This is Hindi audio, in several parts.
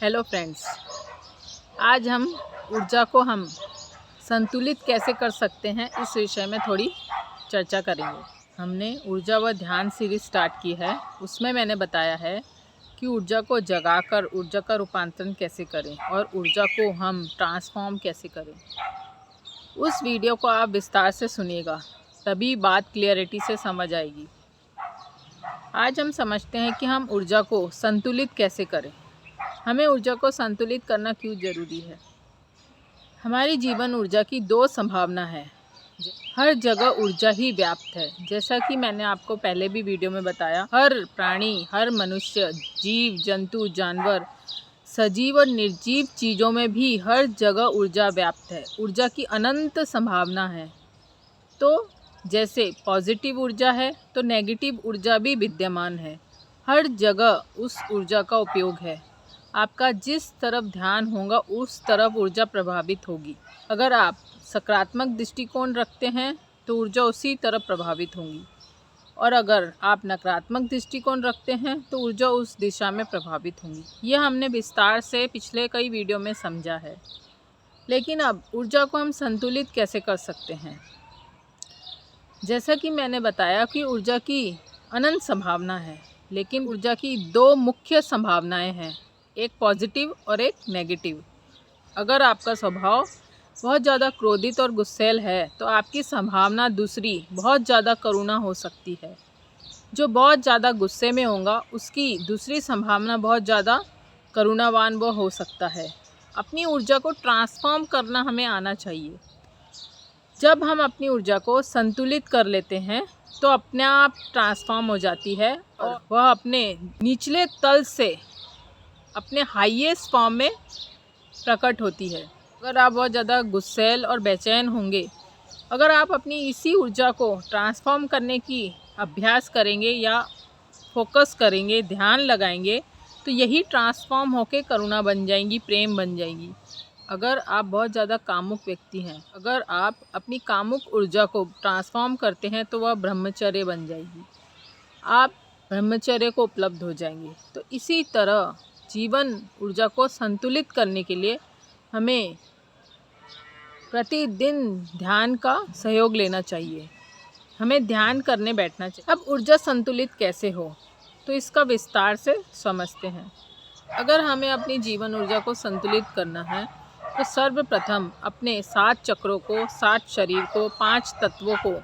हेलो फ्रेंड्स, आज हम ऊर्जा को हम संतुलित कैसे कर सकते हैं इस विषय में थोड़ी चर्चा करेंगे। हमने ऊर्जा व ध्यान सीरीज स्टार्ट की है। उसमें मैंने बताया है कि ऊर्जा को जगाकर ऊर्जा का रूपांतरण कैसे करें और ऊर्जा को हम ट्रांसफॉर्म कैसे करें। उस वीडियो को आप विस्तार से सुनिएगा, तभी बात क्लियरिटी से समझ आएगी। आज हम समझते हैं कि हम ऊर्जा को संतुलित कैसे करें। हमें ऊर्जा को संतुलित करना क्यों ज़रूरी है। हमारी जीवन ऊर्जा की दो संभावना है। हर जगह ऊर्जा ही व्याप्त है। जैसा कि मैंने आपको पहले भी वीडियो में बताया, हर प्राणी, हर मनुष्य, जीव जंतु, जानवर, सजीव और निर्जीव चीज़ों में भी हर जगह ऊर्जा व्याप्त है। ऊर्जा की अनंत संभावना है। तो जैसे पॉजिटिव ऊर्जा है तो नेगेटिव ऊर्जा भी विद्यमान है। हर जगह उस ऊर्जा का उपयोग है। आपका जिस तरफ ध्यान होगा उस तरफ ऊर्जा प्रभावित होगी। अगर आप सकारात्मक दृष्टिकोण रखते हैं तो ऊर्जा उसी तरफ प्रभावित होगी, और अगर आप नकारात्मक दृष्टिकोण रखते हैं तो ऊर्जा उस दिशा में प्रभावित होगी। यह हमने विस्तार से पिछले कई वीडियो में समझा है। लेकिन अब ऊर्जा को हम संतुलित कैसे कर सकते हैं। जैसा कि मैंने बताया कि ऊर्जा की अनंत संभावना है, लेकिन ऊर्जा की दो मुख्य संभावनाएं हैं, एक पॉजिटिव और एक नेगेटिव। अगर आपका स्वभाव बहुत ज़्यादा क्रोधित और गुस्सैल है तो आपकी संभावना दूसरी बहुत ज़्यादा करुणा हो सकती है। जो बहुत ज़्यादा गुस्से में होगा उसकी दूसरी संभावना बहुत ज़्यादा करुणावान वो हो सकता है। अपनी ऊर्जा को ट्रांसफॉर्म करना हमें आना चाहिए। जब हम अपनी ऊर्जा को संतुलित कर लेते हैं तो अपने आप ट्रांसफॉर्म हो जाती है और वह अपने निचले तल से अपने हाईएस्ट फॉर्म में प्रकट होती है। अगर आप बहुत ज़्यादा गुस्सैल और बेचैन होंगे, अगर आप अपनी इसी ऊर्जा को ट्रांसफॉर्म करने की अभ्यास करेंगे या फोकस करेंगे, ध्यान लगाएंगे, तो यही ट्रांसफॉर्म होकर करुणा बन जाएंगी, प्रेम बन जाएंगी। अगर आप बहुत ज़्यादा कामुक व्यक्ति हैं, अगर आप अपनी कामुक ऊर्जा को ट्रांसफॉर्म करते हैं तो वह ब्रह्मचर्य बन जाएगी। आप ब्रह्मचर्य को उपलब्ध हो जाएंगे। तो इसी तरह जीवन ऊर्जा को संतुलित करने के लिए हमें प्रतिदिन ध्यान का सहयोग लेना चाहिए। हमें ध्यान करने बैठना चाहिए। अब ऊर्जा संतुलित कैसे हो तो इसका विस्तार से समझते हैं। अगर हमें अपनी जीवन ऊर्जा को संतुलित करना है तो सर्वप्रथम अपने 7 चक्रों को, 7 शरीर को, 5 तत्वों को,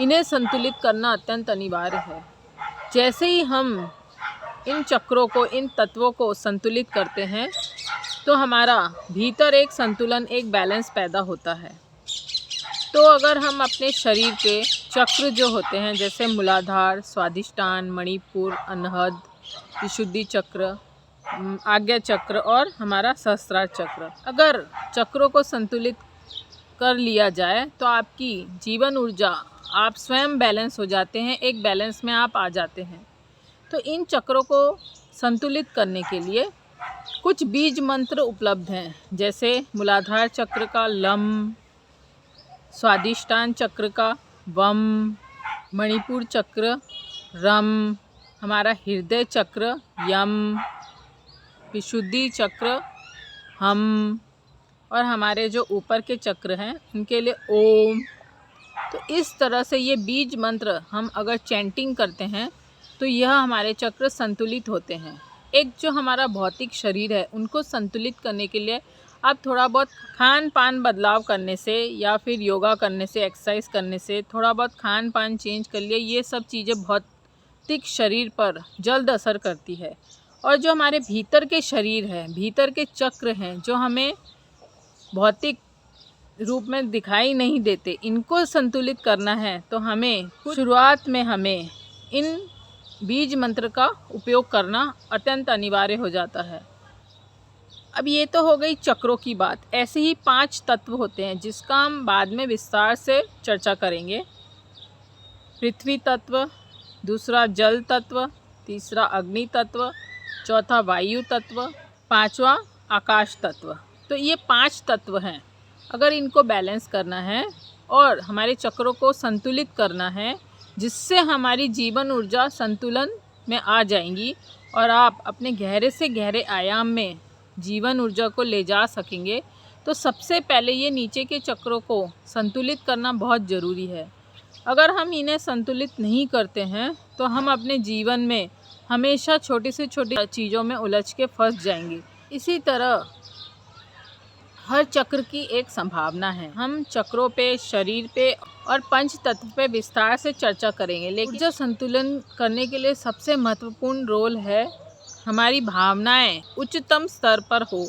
इन्हें संतुलित करना अत्यंत अनिवार्य है। जैसे ही हम इन चक्रों को, इन तत्वों को संतुलित करते हैं तो हमारा भीतर एक संतुलन, एक बैलेंस पैदा होता है। तो अगर हम अपने शरीर के चक्र जो होते हैं, जैसे मूलाधार, स्वादिष्टान, मणिपुर, अनहद, विशुद्धि चक्र, आज्ञा चक्र और हमारा सहस्त्रार चक्र, अगर चक्रों को संतुलित कर लिया जाए तो आपकी जीवन ऊर्जा, आप स्वयं बैलेंस हो जाते हैं, एक बैलेंस में आप आ जाते हैं। तो इन चक्रों को संतुलित करने के लिए कुछ बीज मंत्र उपलब्ध हैं। जैसे मूलाधार चक्र का लम, स्वादिष्टान चक्र का वम, मणिपुर चक्र रम, हमारा हृदय चक्र यम, विशुद्धि चक्र हम, और हमारे जो ऊपर के चक्र हैं उनके लिए ओम। तो इस तरह से ये बीज मंत्र हम अगर चैंटिंग करते हैं तो यह हमारे चक्र संतुलित होते हैं। एक जो हमारा भौतिक शरीर है उनको संतुलित करने के लिए आप थोड़ा बहुत खान पान बदलाव करने से या फिर योगा करने से, एक्सरसाइज करने से, थोड़ा बहुत खान पान चेंज कर लिए, ये सब चीज़ें भौतिक शरीर पर जल्द असर करती है। और जो हमारे भीतर के शरीर है, भीतर के चक्र हैं, जो हमें भौतिक रूप में दिखाई नहीं देते, इनको संतुलित करना है तो हमें शुरुआत में हमें इन बीज मंत्र का उपयोग करना अत्यंत अनिवार्य हो जाता है। अब ये तो हो गई चक्रों की बात। ऐसे ही 5 तत्व होते हैं जिसका हम बाद में विस्तार से चर्चा करेंगे। पृथ्वी तत्व, दूसरा जल तत्व, तीसरा अग्नि तत्व, चौथा वायु तत्व, 5वां आकाश तत्व। तो ये 5 तत्व हैं। अगर इनको बैलेंस करना है और हमारे चक्रों को संतुलित करना है, जिससे हमारी जीवन ऊर्जा संतुलन में आ जाएंगी और आप अपने गहरे से गहरे आयाम में जीवन ऊर्जा को ले जा सकेंगे, तो सबसे पहले ये नीचे के चक्रों को संतुलित करना बहुत ज़रूरी है। अगर हम इन्हें संतुलित नहीं करते हैं तो हम अपने जीवन में हमेशा छोटी से छोटी चीज़ों में उलझ के फंस जाएंगे। इसी तरह हर चक्र की एक संभावना है। हम चक्रों पे, शरीर पे और पंच तत्व पे विस्तार से चर्चा करेंगे, लेकिन ऊर्जा संतुलन करने के लिए सबसे महत्वपूर्ण रोल है हमारी भावनाएं उच्चतम स्तर पर हो।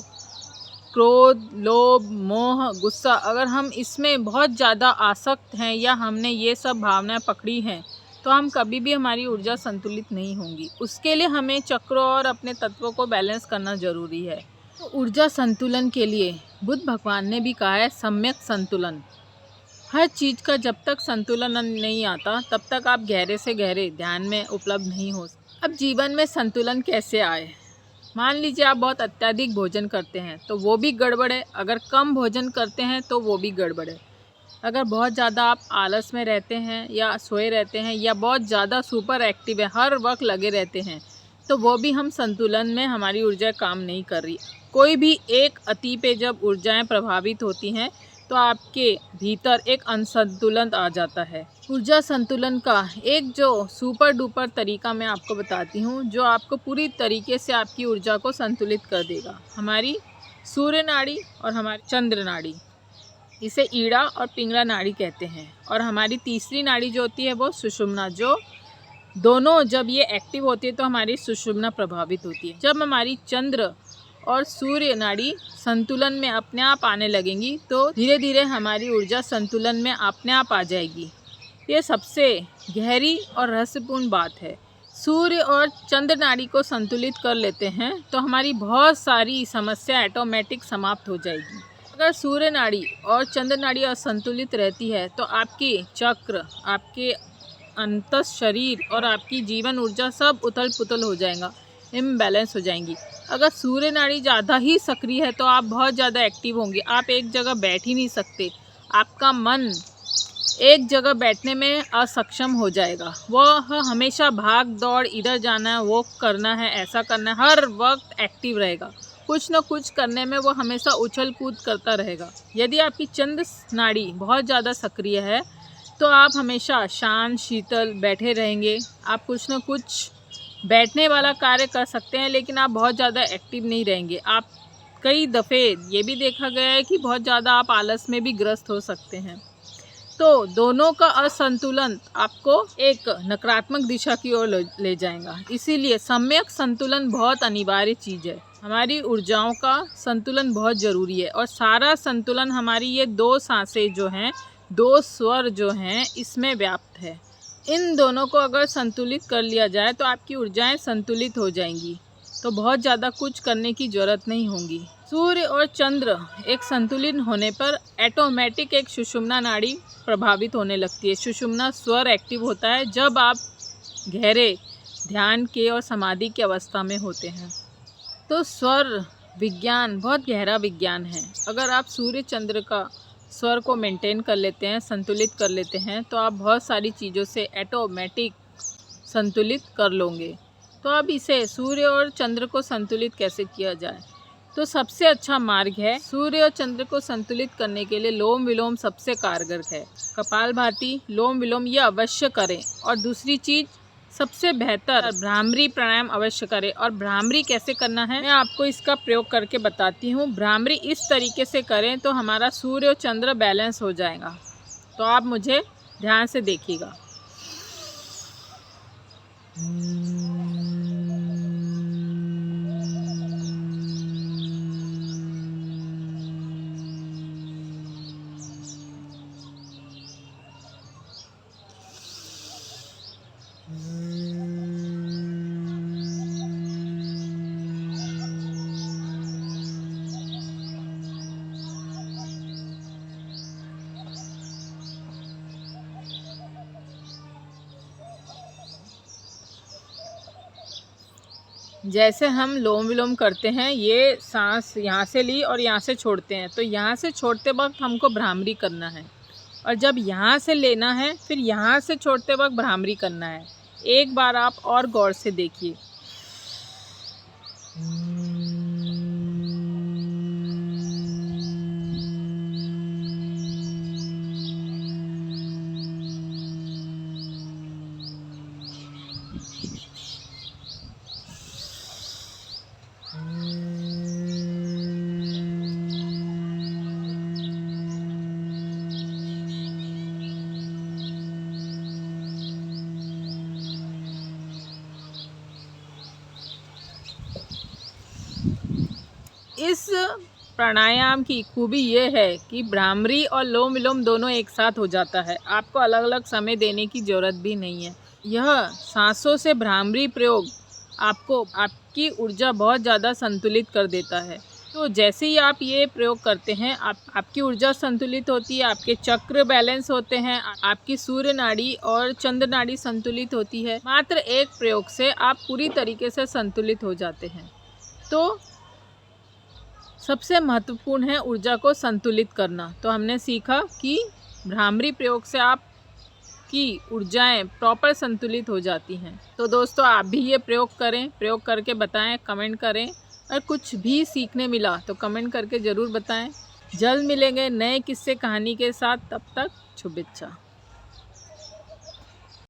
क्रोध, लोभ, मोह, गुस्सा, अगर हम इसमें बहुत ज़्यादा आसक्त हैं या हमने ये सब भावनाएं पकड़ी हैं तो हम कभी भी हमारी ऊर्जा संतुलित नहीं होंगी। उसके लिए हमें चक्रों और अपने तत्वों को बैलेंस करना ज़रूरी है। तो ऊर्जा संतुलन के लिए बुद्ध भगवान ने भी कहा है सम्यक संतुलन। हर चीज़ का जब तक संतुलन नहीं आता तब तक आप गहरे से गहरे ध्यान में उपलब्ध नहीं हो। अब जीवन में संतुलन कैसे आए? मान लीजिए आप बहुत अत्यधिक भोजन करते हैं तो वो भी गड़बड़ है। अगर कम भोजन करते हैं तो वो भी गड़बड़ है। अगर बहुत ज़्यादा आप आलस में रहते हैं या सोए रहते हैं या बहुत ज़्यादा सुपर एक्टिव है, हर वक्त लगे रहते हैं, तो वो भी हम संतुलन में हमारी ऊर्जा काम नहीं कर रही। कोई भी एक अति पे जब ऊर्जाएं प्रभावित होती हैं तो आपके भीतर एक असंतुलन आ जाता है। ऊर्जा संतुलन का एक जो सुपर डुपर तरीका मैं आपको बताती हूँ, जो आपको पूरी तरीके से आपकी ऊर्जा को संतुलित कर देगा। हमारी सूर्य नाड़ी और हमारी चंद्र नाड़ी, इसे ईड़ा और पिंगला नाड़ी कहते हैं। और हमारी तीसरी नाड़ी जो होती है वो सुषुम्ना, जो दोनों जब ये एक्टिव होती है तो हमारी सुषुम्ना प्रभावित होती है। जब हमारी चंद्र और सूर्य नाड़ी संतुलन में अपने आप आने लगेंगी तो धीरे धीरे हमारी ऊर्जा संतुलन में अपने आप आ जाएगी। ये सबसे गहरी और रहस्यपूर्ण बात है। सूर्य और चंद्र नाड़ी को संतुलित कर लेते हैं तो हमारी बहुत सारी समस्या ऑटोमेटिक समाप्त हो जाएगी। अगर सूर्य नाड़ी और चंद्र नाड़ी असंतुलित रहती है तो आपके चक्र, आपके अंतस शरीर और आपकी जीवन ऊर्जा सब उथल पुथल हो जाएगा, इम्बैलेंस हो जाएंगी। अगर सूर्य नाड़ी ज़्यादा ही सक्रिय है तो आप बहुत ज़्यादा एक्टिव होंगे। आप एक जगह बैठ ही नहीं सकते, आपका मन एक जगह बैठने में असक्षम हो जाएगा। वह हमेशा भाग दौड़, इधर जाना है, वो करना है, ऐसा करना है, हर वक्त एक्टिव रहेगा। कुछ न कुछ करने में वो हमेशा उछल कूद करता रहेगा। यदि आपकी चंद्र नाड़ी बहुत ज़्यादा सक्रिय है तो आप हमेशा शांत शीतल बैठे रहेंगे। आप कुछ न कुछ बैठने वाला कार्य कर सकते हैं, लेकिन आप बहुत ज़्यादा एक्टिव नहीं रहेंगे। आप कई दफ़े ये भी देखा गया है कि बहुत ज़्यादा आप आलस में भी ग्रस्त हो सकते हैं। तो दोनों का असंतुलन आपको एक नकारात्मक दिशा की ओर ले जाएगा। इसीलिए सम्यक संतुलन बहुत अनिवार्य चीज़ है। हमारी ऊर्जाओं का संतुलन बहुत ज़रूरी है और सारा संतुलन हमारी ये दो सांसें जो हैं, दो स्वर जो हैं, इसमें व्याप्त है। इन दोनों को अगर संतुलित कर लिया जाए तो आपकी ऊर्जाएं संतुलित हो जाएंगी, तो बहुत ज़्यादा कुछ करने की ज़रूरत नहीं होगी। सूर्य और चंद्र एक संतुलित होने पर ऑटोमेटिक एक सुषुम्ना नाड़ी प्रभावित होने लगती है। सुषुम्ना स्वर एक्टिव होता है जब आप गहरे ध्यान के और समाधि की अवस्था में होते हैं। तो स्वर विज्ञान बहुत गहरा विज्ञान है। अगर आप सूर्य चंद्र का स्वर को मेंटेन कर लेते हैं, संतुलित कर लेते हैं, तो आप बहुत सारी चीज़ों से ऑटोमेटिक संतुलित कर लोगे। तो अब इसे सूर्य और चंद्र को संतुलित कैसे किया जाए? तो सबसे अच्छा मार्ग है, सूर्य और चंद्र को संतुलित करने के लिए लोम विलोम सबसे कारगर है। कपालभाति, लोम विलोम ये अवश्य करें। और दूसरी चीज़ सबसे बेहतर भ्रामरी प्राणायाम अवश्य करें। और भ्रामरी कैसे करना है मैं आपको इसका प्रयोग करके बताती हूँ। भ्रामरी इस तरीके से करें तो हमारा सूर्य और चंद्र बैलेंस हो जाएगा। तो आप मुझे ध्यान से देखिएगा। जैसे हम लोम विलोम करते हैं, ये सांस यहाँ से ली और यहाँ से छोड़ते हैं, तो यहाँ से छोड़ते वक्त हमको भ्रामरी करना है। और जब यहाँ से लेना है फिर यहाँ से छोड़ते वक्त भ्रामरी करना है। एक बार आप और गौर से देखिए। इस प्राणायाम की खूबी ये है कि भ्रामरी और लोम विलोम दोनों एक साथ हो जाता है। आपको अलग अलग समय देने की ज़रूरत भी नहीं है। यह सांसों से भ्रामरी प्रयोग आपको आपकी ऊर्जा बहुत ज़्यादा संतुलित कर देता है। तो जैसे ही आप ये प्रयोग करते हैं आपकी ऊर्जा संतुलित होती है, आपके चक्र बैलेंस होते हैं, आपकी सूर्य नाड़ी और चंद्र नाड़ी संतुलित होती है। मात्र एक प्रयोग से आप पूरी तरीके से संतुलित हो जाते हैं। तो सबसे महत्वपूर्ण है ऊर्जा को संतुलित करना। तो हमने सीखा कि भ्रामरी प्रयोग से आपकी ऊर्जाएं प्रॉपर संतुलित हो जाती हैं। तो दोस्तों आप भी ये प्रयोग करें, प्रयोग करके बताएं, कमेंट करें। और कुछ भी सीखने मिला तो कमेंट करके ज़रूर बताएं। जल्द मिलेंगे नए किस्से कहानी के साथ। तब तक शुभेच्छा।